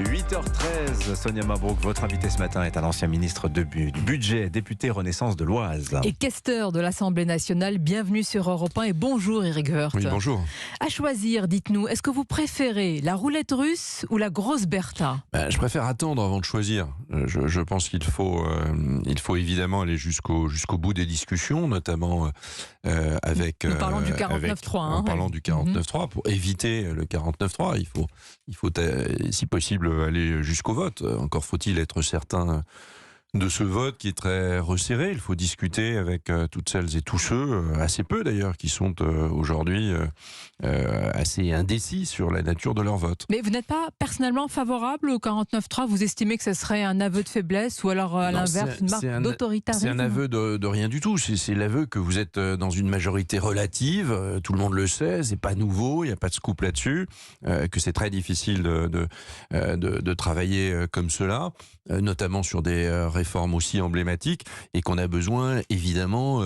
8h13, Sonia Mabrouk, votre invité ce matin est un ancien ministre du Budget, député Renaissance de l'Oise. Et questeur de l'Assemblée nationale, bienvenue sur Europe 1 et bonjour Éric Woerth. Oui, bonjour. À choisir, dites-nous, est-ce que vous préférez la roulette russe ou la grosse Bertha ? Je préfère attendre avant de choisir. Je pense qu'il faut évidemment aller jusqu'au bout des discussions, notamment avec... Nous parlons du 49.3. En parlant du 49.3, pour éviter le 49.3, il faut si possible aller jusqu'au vote. Encore faut-il être certain de ce vote qui est très resserré. Il faut discuter avec toutes celles et tous ceux, assez peu d'ailleurs, qui sont aujourd'hui assez indécis sur la nature de leur vote. Mais vous n'êtes pas personnellement favorable au 49.3 ? Vous estimez que ce serait un aveu de faiblesse ou alors à l'inverse une marque d'autoritarisme ? C'est un aveu de rien du tout. C'est l'aveu que vous êtes dans une majorité relative. Tout le monde le sait, c'est pas nouveau, il n'y a pas de scoop là-dessus, que c'est très difficile de travailler comme cela, notamment sur des réformes aussi emblématiques, et qu'on a besoin évidemment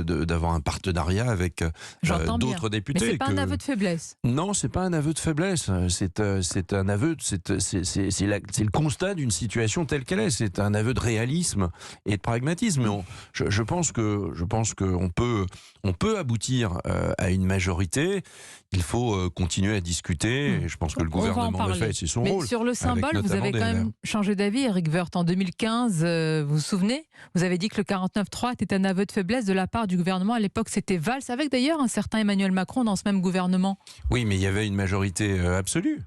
d'avoir un partenariat avec d'autres députés. Mais c'est pas un aveu de faiblesse. Non, c'est pas un aveu de faiblesse. C'est un aveu. C'est le constat d'une situation telle qu'elle est. C'est un aveu de réalisme et de pragmatisme. Mais je pense qu'on peut aboutir à une majorité. Il faut continuer à discuter. Et je pense que le gouvernement le fait. C'est son rôle. Mais sur le symbole, vous avez quand même changé d'avis, Éric Woerth. En 2015, vous vous souvenez, vous avez dit que le 49.3 était un aveu de faiblesse de la part du gouvernement. À l'époque, c'était Valls, avec d'ailleurs un certain Emmanuel Macron dans ce même gouvernement. Oui, mais il y avait une majorité absolue.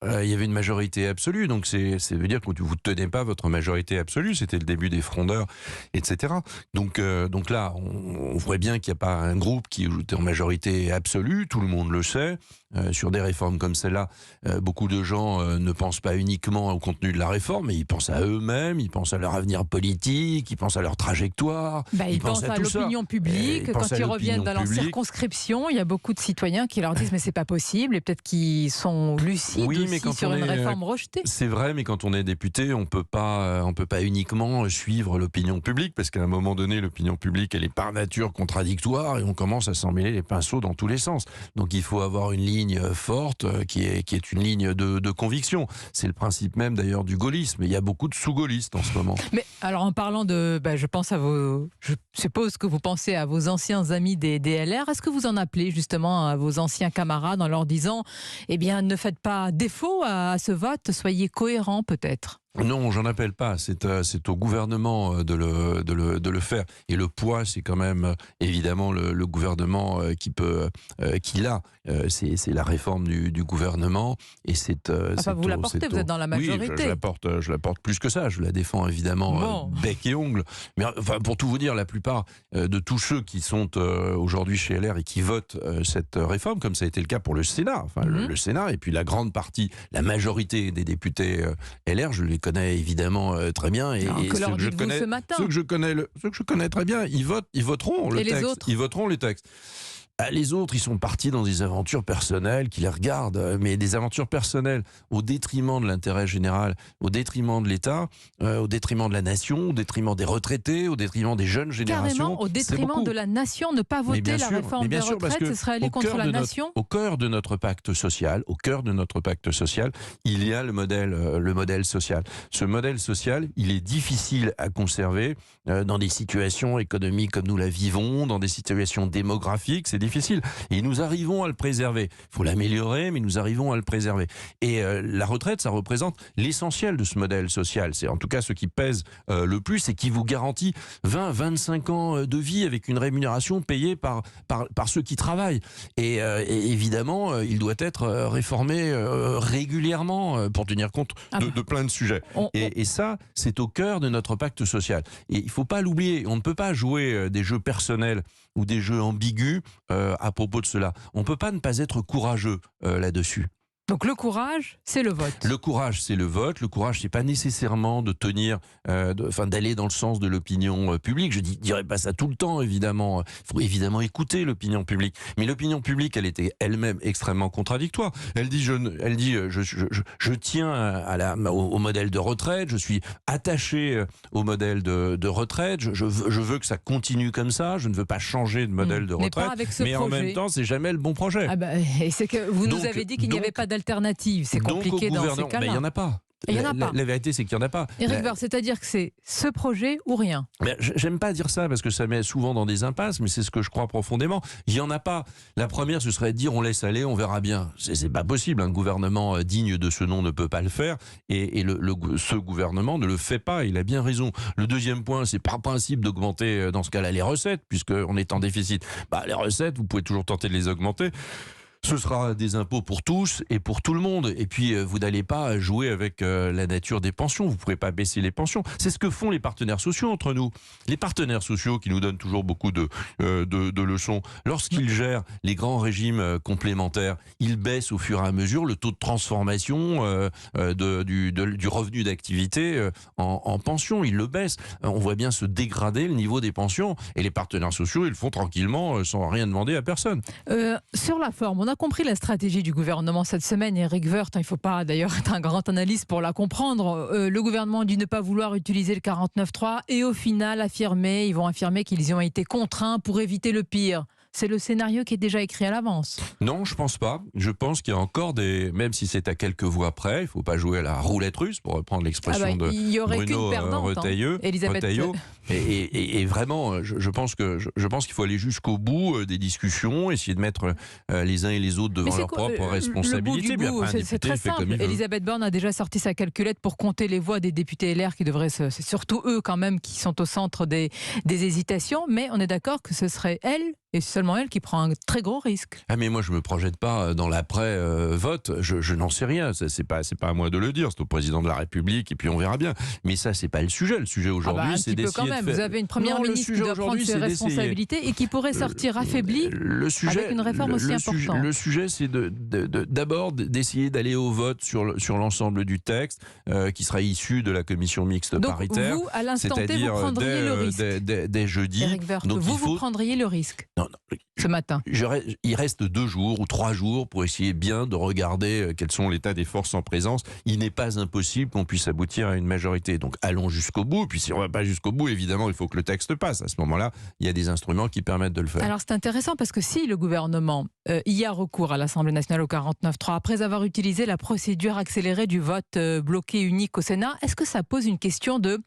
Il y avait une majorité absolue, donc ça veut dire que vous ne tenez pas votre majorité absolue. C'était le début des frondeurs, etc. Donc là, on voit bien qu'il n'y a pas un groupe qui est en majorité absolue. Tout le monde le sait. Sur des réformes comme celle-là, beaucoup de gens ne pensent pas uniquement au contenu de la réforme, mais ils pensent à eux-mêmes, ils pensent à leur avenir politique, ils pensent à leur trajectoire. Ils pensent à l'opinion publique. Quand ils reviennent dans leur circonscription, il y a beaucoup de citoyens qui leur disent mais c'est pas possible, et peut-être qu'ils sont lucides aussi sur une réforme rejetée. C'est vrai, mais quand on est député, on peut pas uniquement suivre l'opinion publique, parce qu'à un moment donné, l'opinion publique, elle est par nature contradictoire, et on commence à s'en mêler les pinceaux dans tous les sens. Donc il faut avoir une ligne forte qui est une ligne de conviction. C'est le principe même d'ailleurs du gaullisme. Il y a beaucoup de sous-gaullistes en ce moment. Mais alors en parlant de... je suppose que vous pensez à vos anciens amis des DLR. Est-ce que vous en appelez justement à vos anciens camarades en leur disant ne faites pas défaut à ce vote, soyez cohérents peut-être ? Non, j'en appelle pas. C'est au gouvernement de le faire. Et le poids, c'est quand même évidemment le gouvernement qui l'a. C'est la réforme du gouvernement. Et vous la portez, vous êtes dans la majorité. Oui, je la porte plus que ça. Je la défends évidemment bec et ongle. Mais enfin, pour tout vous dire, la plupart de tous ceux qui sont aujourd'hui chez LR et qui votent cette réforme, comme ça a été le cas pour le Sénat, le Sénat, et puis la grande partie, la majorité des députés LR, je les connais évidemment très bien, et ceux que je connais très bien, ils voteront le texte. Ils voteront les textes. Les autres, ils sont partis dans des aventures personnelles qui les regardent, mais des aventures personnelles au détriment de l'intérêt général, au détriment de l'État, au détriment de la nation, au détriment des retraités, au détriment des jeunes générations. Carrément, au détriment de la nation, ne pas voter la réforme des retraites, ce serait aller contre la nation. Au cœur de notre pacte social, il y a le modèle social. Ce modèle social, il est difficile à conserver dans des situations économiques comme nous la vivons, dans des situations démographiques, c'est difficile. Et nous arrivons à le préserver. Il faut l'améliorer, mais nous arrivons à le préserver. Et la retraite, ça représente l'essentiel de ce modèle social. C'est en tout cas ce qui pèse le plus et qui vous garantit 20-25 ans de vie avec une rémunération payée par ceux qui travaillent. Et évidemment, il doit être réformé régulièrement pour tenir compte de plein de sujets. Et ça, c'est au cœur de notre pacte social. Et il ne faut pas l'oublier. On ne peut pas jouer des jeux personnels ou des jeux ambigus à propos de cela. On ne peut pas ne pas être courageux là-dessus. Donc le courage, c'est le vote. Le courage, c'est le vote. Le courage, c'est pas nécessairement de tenir, d'aller dans le sens de l'opinion publique. Je dirais pas ça tout le temps, évidemment. Il faut évidemment écouter l'opinion publique. Mais l'opinion publique, elle était elle-même extrêmement contradictoire. Elle dit, je tiens au modèle de retraite. Je suis attaché au modèle de retraite. Je veux que ça continue comme ça. Je ne veux pas changer de modèle de retraite. Pas avec ce mais projet. En même temps, c'est jamais le bon projet. Et c'est que vous nous avez dit qu'il n'y avait pas d'alternative. C'est compliqué dans ces cas-là. Mais il n'y en a pas. Et il n'y en a pas. La vérité, c'est qu'il n'y en a pas. Éric Woerth, c'est-à-dire que c'est ce projet ou rien. J'aime pas dire ça parce que ça met souvent dans des impasses, mais c'est ce que je crois profondément. Il n'y en a pas. La première, ce serait de dire on laisse aller, on verra bien. C'est pas possible. Un gouvernement digne de ce nom ne peut pas le faire. Et ce gouvernement ne le fait pas. Il a bien raison. Le deuxième point, c'est par principe d'augmenter, dans ce cas-là, les recettes, puisqu'on est en déficit. Les recettes, vous pouvez toujours tenter de les augmenter. Ce sera des impôts pour tous et pour tout le monde. Et puis, vous n'allez pas jouer avec la nature des pensions. Vous ne pourrez pas baisser les pensions. C'est ce que font les partenaires sociaux entre nous. Les partenaires sociaux qui nous donnent toujours beaucoup de leçons. Lorsqu'ils gèrent les grands régimes complémentaires, ils baissent au fur et à mesure le taux de transformation du revenu d'activité en pension. Ils le baissent. On voit bien se dégrader le niveau des pensions. Et les partenaires sociaux, ils le font tranquillement, sans rien demander à personne. Sur la forme, on a compris la stratégie du gouvernement cette semaine. Éric Woerth, il ne faut pas d'ailleurs être un grand analyste pour la comprendre. Le gouvernement dit ne pas vouloir utiliser le 49.3 et au final ils vont affirmer qu'ils y ont été contraints pour éviter le pire. C'est le scénario qui est déjà écrit à l'avance. Non, je pense pas. Je pense qu'il y a encore même si c'est à quelques voix près, il ne faut pas jouer à la roulette russe, pour reprendre l'expression de Bruno Retailleau. Et vraiment, je pense qu'il faut aller jusqu'au bout des discussions, essayer de mettre les uns et les autres devant leurs propres responsabilités. C'est très simple. Elisabeth Borne a déjà sorti sa calculette pour compter les voix des députés LR qui devraient c'est surtout eux quand même qui sont au centre des hésitations, mais on est d'accord que ce serait elle et seulement elle qui prend un très gros risque. Mais moi je me projette pas dans l'après-vote, je n'en sais rien, c'est pas à moi de le dire, c'est au président de la République et puis on verra bien. Mais ça c'est pas le sujet aujourd'hui c'est d'essayer quand même. Vous avez une première ministre qui doit prendre ses responsabilités et qui pourrait sortir affaiblie avec une réforme aussi importante. Le sujet c'est d'abord d'essayer d'aller au vote sur l'ensemble du texte qui sera issu de la commission mixte paritaire. Vous, à l'instant T, vous prendriez le risque. Dès jeudi. Éric Woerth, vous prendriez le risque. Non, ce matin. Il reste 2 jours ou 3 jours pour essayer bien de regarder quels sont l'état des forces en présence. Il n'est pas impossible qu'on puisse aboutir à une majorité. Donc allons jusqu'au bout. Puis si on ne va pas jusqu'au bout, évidemment, il faut que le texte passe. À ce moment-là, il y a des instruments qui permettent de le faire. Alors c'est intéressant parce que si le gouvernement y a recours à l'Assemblée nationale au 49.3, après avoir utilisé la procédure accélérée du vote bloqué unique au Sénat, est-ce que ça pose une question de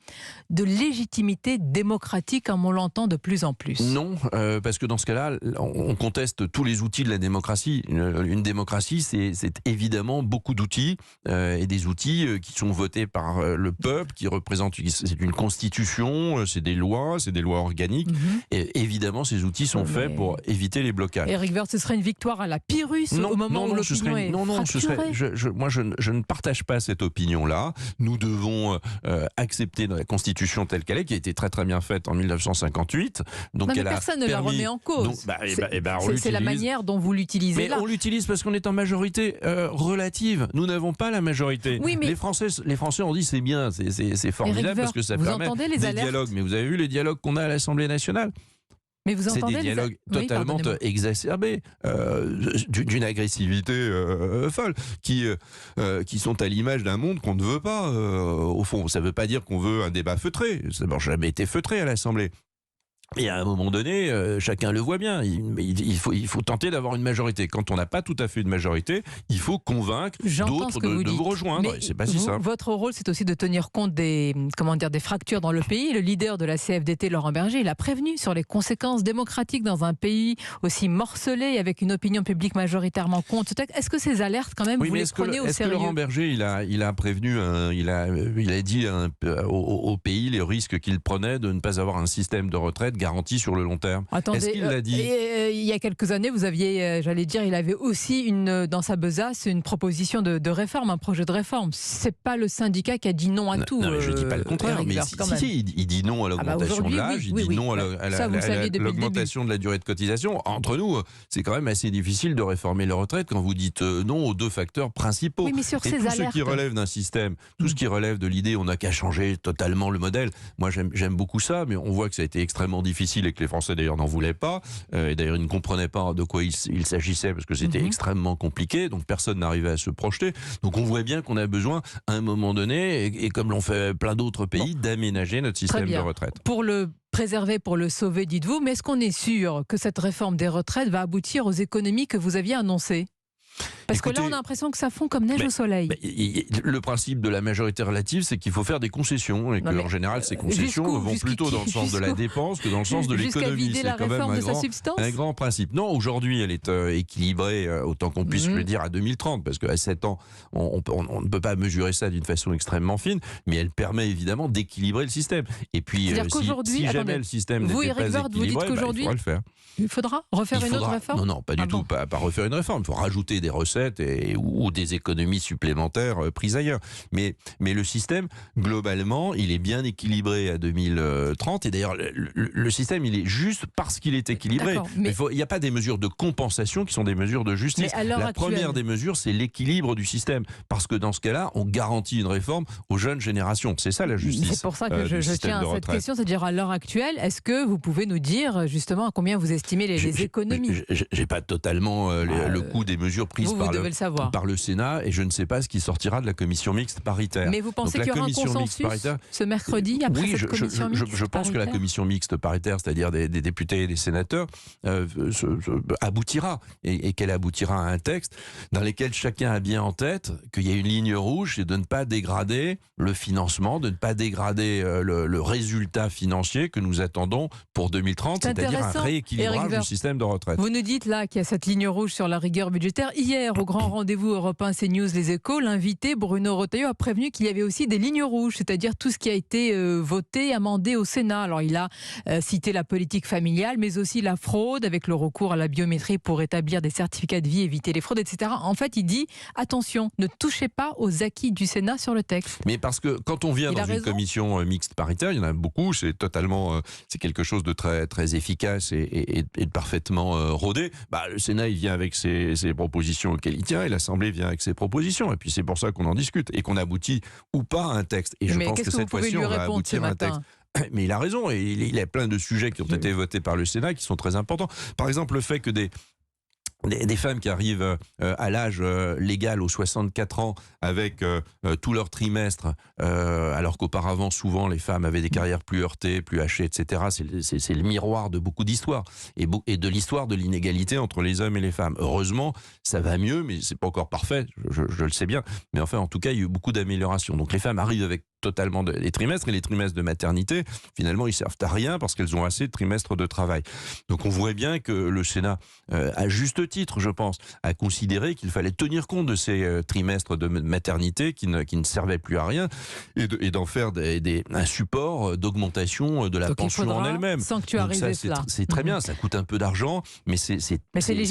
légitimité démocratique comme on l'entend de plus en plus? Non, parce que dans ce cas-là, on conteste tous les outils de la démocratie. Une démocratie, c'est évidemment beaucoup d'outils et des outils qui sont votés par le peuple, qui représentent, c'est une constitution, c'est des lois organiques. Et évidemment, ces outils sont faits pour éviter les blocages. Éric Woerth, ce serait une victoire à la Pyrrhus au moment où l'opinion est fracturée. Moi, je ne partage pas cette opinion-là. Nous devons accepter la Constitution telle qu'elle est, qui a été très très bien faite en 1958. Donc personne ne la remet en cause. C'est la manière dont vous l'utilisez là. On l'utilise parce qu'on est en majorité relative. Nous n'avons pas la majorité. Oui, mais... Les Français ont dit c'est bien, c'est formidable parce que ça permet des dialogues. Mais vous avez vu les dialogues qu'on a à l'Assemblée nationale? Mais vous entendez des dialogues totalement exacerbés, d'une agressivité folle, qui sont à l'image d'un monde qu'on ne veut pas. Au fond, ça ne veut pas dire qu'on veut un débat feutré. Ça n'a jamais été feutré à l'Assemblée. Et à un moment donné, chacun le voit bien, il faut tenter d'avoir une majorité. Quand on n'a pas tout à fait une majorité, il faut convaincre d'autres de vous rejoindre. C'est pas si simple. Votre rôle, c'est aussi de tenir compte des fractures dans le pays. Le leader de la CFDT, Laurent Berger, il a prévenu sur les conséquences démocratiques dans un pays aussi morcelé, avec une opinion publique majoritairement contre. Est-ce que ces alertes, quand même, vous les prenez au sérieux? Est-ce que Laurent Berger, il a prévenu, il a dit au pays les risques qu'il prenait de ne pas avoir un système de retraite garantie sur le long terme? Attendez, est-ce qu'il l'a dit? Il y a quelques années, vous aviez, il avait aussi dans sa besace une proposition de réforme, un projet de réforme. C'est pas le syndicat qui a dit non à tout. Non, mais je dis pas le contraire. Mais il dit non à l'augmentation de l'âge, il dit non à l'augmentation de la durée de cotisation. Entre nous, c'est quand même assez difficile de réformer les retraites quand vous dites non aux 2 facteurs principaux. Oui, mais sur ces alertes, ce qui relève d'un système, tout ce qui relève de l'idée on n'a qu'à changer totalement le modèle. Moi, j'aime beaucoup ça, mais on voit que ça a été extrêmement difficile et que les Français d'ailleurs n'en voulaient pas. Et d'ailleurs ils ne comprenaient pas de quoi il s'agissait parce que c'était extrêmement compliqué, donc personne n'arrivait à se projeter. Donc on voit bien qu'on a besoin à un moment donné, et comme l'ont fait plein d'autres pays, d'aménager notre système de retraite. Pour le préserver, pour le sauver, dites-vous, mais est-ce qu'on est sûr que cette réforme des retraites va aboutir aux économies que vous aviez annoncées? Parce Écoutez, que là, on a l'impression que ça fond comme neige au soleil. Le principe de la majorité relative, c'est qu'il faut faire des concessions et qu'en général, ces concessions vont plutôt dans le sens de la dépense que dans le sens de jusqu'à l'économie. vider la réforme de sa substance. Un grand principe. Non, aujourd'hui, elle est équilibrée, autant qu'on puisse le dire, à 2030, parce qu'à 7 ans, on ne peut pas mesurer ça d'une façon extrêmement fine, mais elle permet évidemment d'équilibrer le système. Et puis, si jamais le système n'était pas équilibré, il faudra le faire. Il faudra refaire une autre réforme ? Non, pas du tout, pas refaire une réforme. Il faut rajouter des recettes ou des économies supplémentaires prises ailleurs. Mais le système, globalement, il est bien équilibré à 2030. Et d'ailleurs, le système, il est juste parce qu'il est équilibré. Il n'y a pas des mesures de compensation qui sont des mesures de justice. La première des mesures, c'est l'équilibre du système. Parce que dans ce cas-là, on garantit une réforme aux jeunes générations. C'est ça la justice. C'est pour ça que je tiens à cette question, c'est-à-dire à l'heure actuelle, est-ce que vous pouvez nous dire justement à combien vous estimez les économies ? J'ai pas totalement le coût des mesures prises par le Sénat et je ne sais pas ce qui sortira de la commission mixte paritaire. Mais vous pensez qu'il y aura un consensus ce mercredi après cette commission mixte paritaire ? Je pense que la commission mixte paritaire, c'est-à-dire des députés et des sénateurs, aboutira et qu'elle aboutira à un texte dans lequel chacun a bien en tête qu'il y a une ligne rouge, c'est de ne pas dégrader le financement, de ne pas dégrader le résultat financier que nous attendons pour 2030, c'est-à-dire un rééquilibrage du système de retraite. Vous nous dites là qu'il y a cette ligne rouge sur la rigueur budgétaire. Hier, au grand rendez-vous Europe 1 CNews Les Échos, l'invité Bruno Retailleau a prévenu qu'il y avait aussi des lignes rouges, c'est-à-dire tout ce qui a été voté, amendé au Sénat. Alors il a cité la politique familiale, mais aussi la fraude avec le recours à la biométrie pour établir des certificats de vie, éviter les fraudes, etc. En fait, il dit attention, ne touchez pas aux acquis du Sénat sur le texte. Mais parce que quand on vient dans une commission mixte paritaire, il y en a beaucoup, c'est quelque chose de très, très efficace et de parfaitement rodé. Le Sénat, il vient avec ses propositions auxquelles il tient et l'Assemblée vient avec ses propositions. Et puis c'est pour ça qu'on en discute et qu'on aboutit ou pas à un texte. Et je pense que cette fois-ci, on va aboutir à un texte. Mais il a raison, et il y a plein de sujets qui ont été votés par le Sénat qui sont très importants. Par exemple, le fait que des femmes qui arrivent à l'âge légal aux 64 ans avec tout leur trimestre, alors qu'auparavant souvent les femmes avaient des carrières plus heurtées, plus hachées, etc. C'est le miroir de beaucoup d'histoires et de l'histoire de l'inégalité entre les hommes et les femmes. Heureusement, ça va mieux, mais c'est pas encore parfait, je le sais bien. Mais enfin, en tout cas, il y a eu beaucoup d'améliorations. Donc les femmes arrivent avec totalement des trimestres, et les trimestres de maternité, finalement, ils servent à rien parce qu'elles ont assez de trimestres de travail. Donc on voit bien que le Sénat, à juste titre, je pense, a considéré qu'il fallait tenir compte de ces trimestres de maternité qui ne servaient plus à rien et d'en faire un support d'augmentation de la pension en elle-même. Sanctuariser cela. C'est très bien, ça coûte un peu d'argent, mais c'est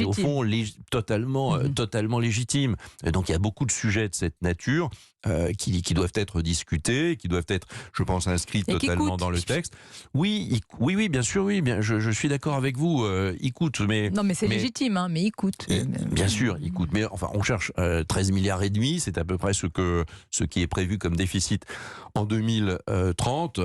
au fond totalement légitime. Et donc il y a beaucoup de sujets de cette nature qui doivent être discutés, qui doivent être, je pense, inscrits totalement dans le texte. Oui, bien sûr, je suis d'accord avec vous. Il coûte, mais c'est légitime, mais il coûte. Bien sûr, il coûte. Mais enfin, on cherche 13 milliards et demi, c'est à peu près ce qui est prévu comme déficit en 2030.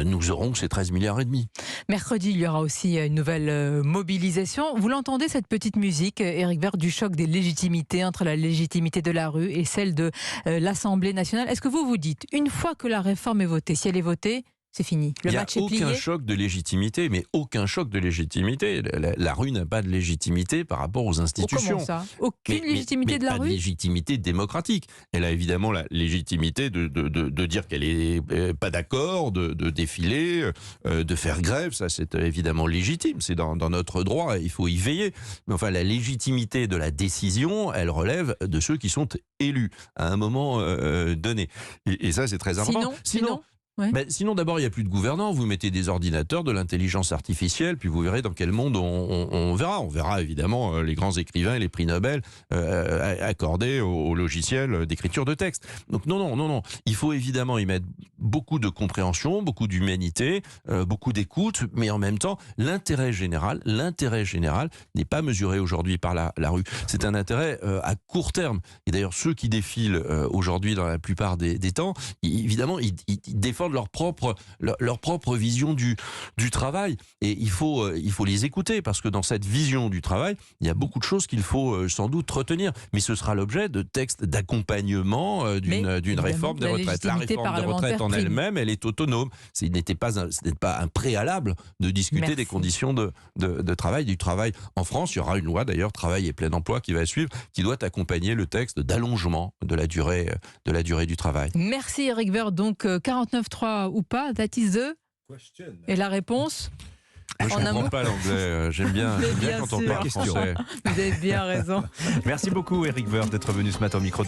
Nous aurons ces 13 milliards et demi. Mercredi, il y aura aussi une nouvelle mobilisation. Vous l'entendez, cette petite musique, Éric Woerth, du choc des légitimités entre la légitimité de la rue et celle de l'Assemblée nationale. Est-ce que vous dites, une fois que la réforme est votée, si elle est votée, c'est fini, le match est plié? Il n'y a aucun choc de légitimité, mais aucun choc de légitimité. La rue n'a pas de légitimité par rapport aux institutions. Comment ça? Aucune légitimité de la rue? Pas de légitimité démocratique. Elle a évidemment la légitimité de dire qu'elle n'est pas d'accord, de défiler, de faire grève. Ça, c'est évidemment légitime. C'est dans notre droit, il faut y veiller. Mais enfin, la légitimité de la décision, elle relève de ceux qui sont élus à un moment donné. Et ça, c'est très important. Sinon, d'abord, il n'y a plus de gouvernants. Vous mettez des ordinateurs, de l'intelligence artificielle, puis vous verrez dans quel monde on verra. On verra évidemment les grands écrivains et les prix Nobel accordés aux logiciels d'écriture de texte. Donc non. Il faut évidemment y mettre beaucoup de compréhension, beaucoup d'humanité, beaucoup d'écoute, mais en même temps, l'intérêt général n'est pas mesuré aujourd'hui par la rue. C'est un intérêt à court terme. Et d'ailleurs, ceux qui défilent aujourd'hui dans la plupart des temps, évidemment, ils défendent défendent leur propre vision du travail. Et il faut les écouter, parce que dans cette vision du travail, il y a beaucoup de choses qu'il faut sans doute retenir. Mais ce sera l'objet de textes d'accompagnement d'une réforme des retraites. La réforme des retraites en elle-même, elle est autonome. Ce n'est pas un préalable de discuter des conditions de travail, du travail en France. Il y aura une loi d'ailleurs, travail et plein emploi, qui va suivre, qui doit accompagner le texte d'allongement de la durée du travail. Merci Éric Woerth. Donc 49.3 ou pas, that is the... Et la réponse? Moi, je ne comprends pas l'anglais. J'aime bien quand on parle français. Vous avez bien raison. Merci beaucoup Éric Woerth d'être venu ce matin au micro de